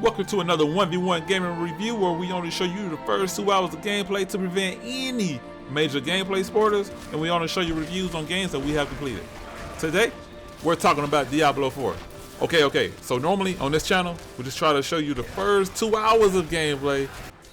Welcome to another 1v1 gaming review where we only show you the first 2 hours of gameplay to prevent any major gameplay spoilers, and we only show you reviews on games that we have completed. Today, we're talking about Diablo 4. Okay, so normally on this channel, we just try to show you the first 2 hours of gameplay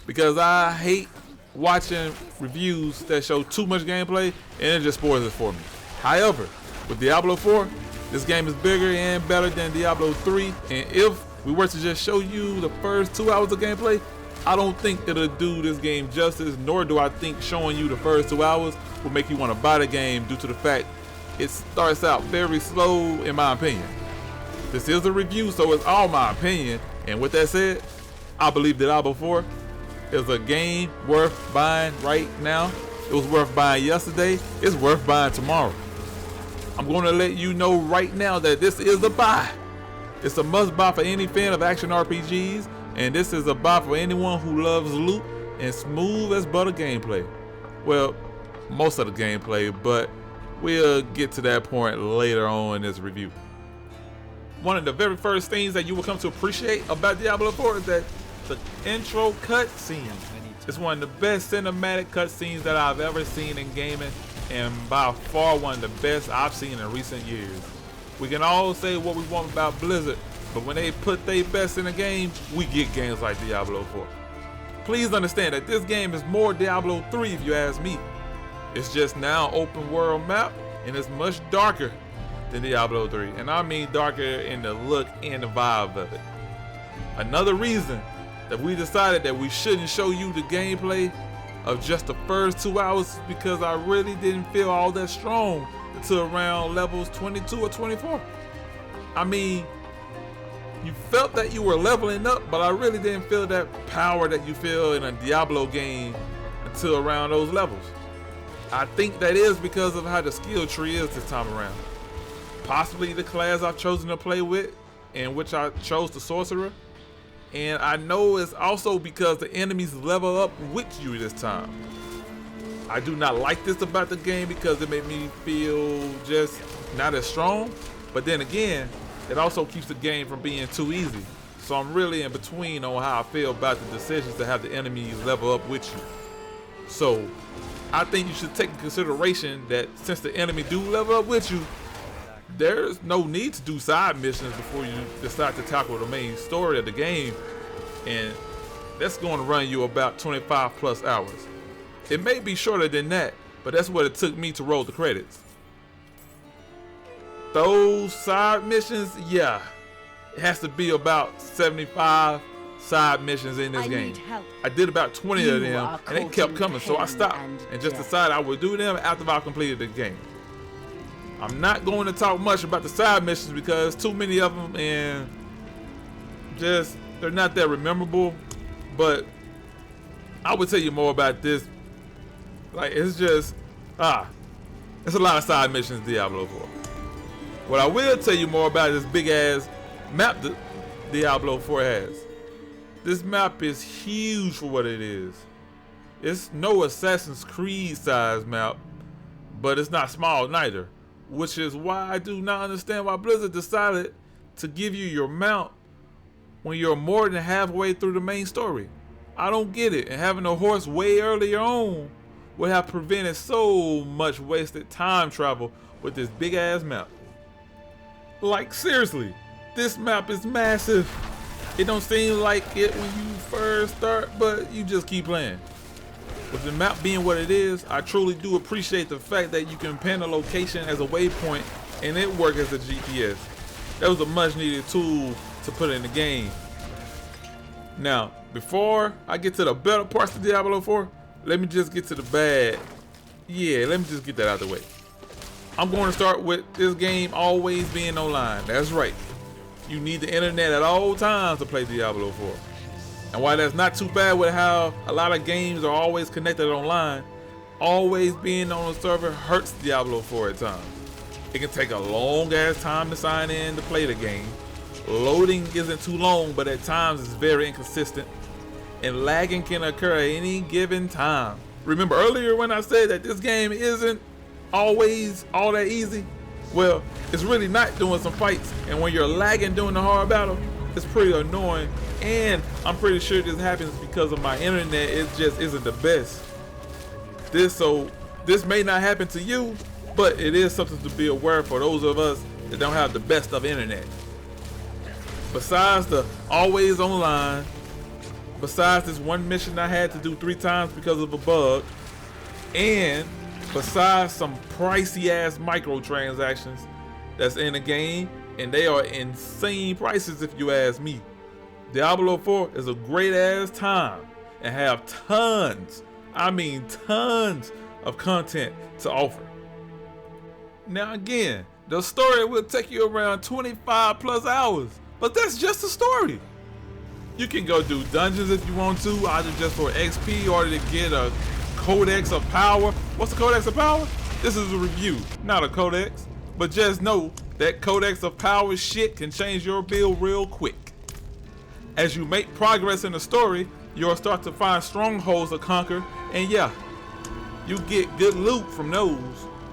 because I hate watching reviews that show too much gameplay and it just spoils it for me. However, with Diablo 4, this game is bigger and better than Diablo 3, and if we were to just show you the first 2 hours of gameplay, I don't think it'll do this game justice, nor do I think showing you the first 2 hours will make you want to buy the game due to the fact it starts out very slow in my opinion. This is a review, so it's all my opinion, and with that said, I believe Diablo 4 is a game worth buying right now. It was worth buying yesterday, it's worth buying tomorrow. I'm going to let you know right now that this is a buy. It's a must buy for any fan of action RPGs, and this is a buy for anyone who loves loot and smooth as butter gameplay. Well, most of the gameplay, but we'll get to that point later on in this review. One of the very first things that you will come to appreciate about Diablo 4 is that the intro cutscene is one of the best cinematic cutscenes that I've ever seen in gaming, and by far one of the best I've seen in recent years. We can all say what we want about Blizzard, but when they put their best in a game, we get games like Diablo 4. Please understand that this game is more Diablo 3 if you ask me. It's just now open world map, and it's much darker than Diablo 3, and I mean darker in the look and the vibe of it. Another reason that we decided that we shouldn't show you the gameplay of just the first 2 hours is because I really didn't feel all that strong until around levels 22 or 24. I mean, you felt that you were leveling up, but I really didn't feel that power that you feel in a Diablo game until around those levels. I think that is because of how the skill tree is this time around. Possibly the class I've chosen to play with, in which I chose the sorcerer, and I know it's also because the enemies level up with you this time. I do not like this about the game because it made me feel just not as strong, but then again, it also keeps the game from being too easy. So I'm really in between on how I feel about the decisions to have the enemies level up with you. So I think you should take into consideration that since the enemy do level up with you, there's no need to do side missions before you decide to tackle the main story of the game, and that's going to run you about 25 plus hours. It may be shorter than that, but that's what it took me to roll the credits. Those side missions, yeah, it has to be about 75 side missions in this game. I did about 20 of them, and they kept coming, so I stopped and just decided I would do them after I completed the game. I'm not going to talk much about the side missions because too many of them, and just they're not that memorable, but I would tell you more about this. Like, it's just, it's a lot of side missions in Diablo 4. What I will tell you more about is this big ass map that Diablo 4 has. This map is huge for what it is. It's no Assassin's Creed size map, but it's not small neither, which is why I do not understand why Blizzard decided to give you your mount when you're more than halfway through the main story. I don't get it, and having a horse way earlier on would have prevented so much wasted time travel with this big ass map. Like, seriously, this map is massive. It don't seem like it when you first start, but you just keep playing. With the map being what it is, I truly do appreciate the fact that you can pin a location as a waypoint and it works as a GPS. That was a much needed tool to put in the game. Now, before I get to the better parts of Diablo 4, let me just get to the bad. Yeah, let me just get that out of the way. I'm going to start with this game always being online. That's right. You need the internet at all times to play Diablo 4. And while that's not too bad with how a lot of games are always connected online, always being on a server hurts Diablo 4 at times. It can take a long ass time to sign in to play the game. Loading isn't too long, but at times it's very inconsistent. And lagging can occur at any given time. Remember earlier when I said that this game isn't always all that easy? Well, it's really not doing some fights, and when you're lagging during the hard battle, It's pretty annoying, and I'm pretty sure this happens because of my internet. It just isn't the best. This may not happen to you, but it is something to be aware for those of us that don't have the best of internet. Besides the always online, besides this one mission I had to do 3 times because of a bug, and besides some pricey ass microtransactions that's in the game, and they are insane prices if you ask me. Diablo 4 is a great ass time and have tons, I mean tons of content to offer. Now again, the story will take you around 25 plus hours, but that's just the story. You can go do dungeons if you want to, either just for XP or to get a codex of power. What's the codex of power? This is a review, not a codex, but just know that codex of power shit can change your build real quick. As you make progress in the story, you'll start to find strongholds to conquer, and yeah, you get good loot from those.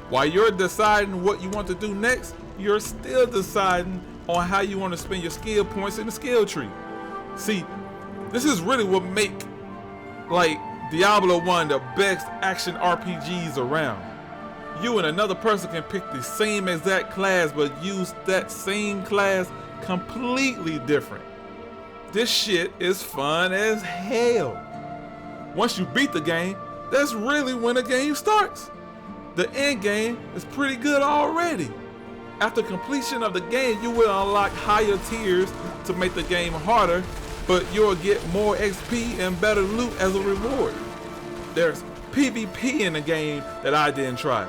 While you're deciding what you want to do next, you're still deciding on how you want to spend your skill points in the skill tree. See, this is really what make Diablo 1 the best action RPGs around. You and another person can pick the same exact class but use that same class completely different. This shit is fun as hell. Once you beat the game, that's really when the game starts. The end game is pretty good already. After completion of the game, you will unlock higher tiers to make the game harder, but you'll get more XP and better loot as a reward. There's PvP in the game that I didn't try,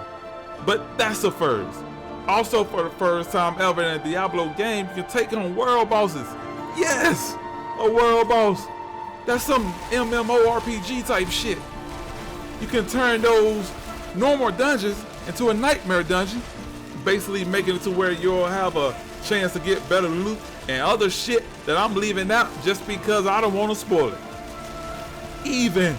but that's a first. Also, for the first time ever in a Diablo game, you can take on world bosses. Yes, a world boss. That's some MMORPG type shit. You can turn those normal dungeons into a nightmare dungeon, basically making it to where you'll have a chance to get better loot and other shit that I'm leaving out just because I don't want to spoil it. Even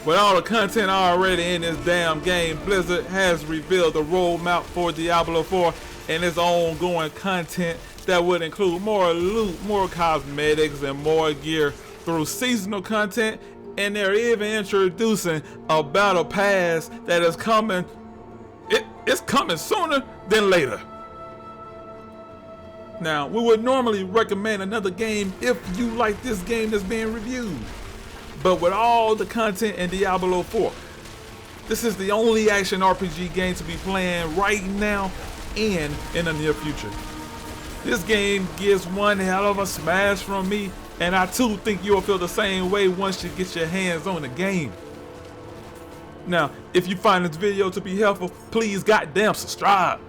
with all the content already in this damn game, Blizzard has revealed the roadmap for Diablo 4 and its ongoing content that would include more loot, more cosmetics, and more gear through seasonal content, and they're even introducing a battle pass that is coming. It's coming sooner than later. Now, we would normally recommend another game if you like this game that's being reviewed. But with all the content in Diablo 4, this is the only action RPG game to be playing right now and in the near future. This game gives one hell of a smash from me, and I too think you'll feel the same way once you get your hands on the game. Now, if you find this video to be helpful, please goddamn subscribe.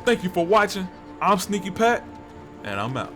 Thank you for watching. I'm Sneaky Pat, and I'm out.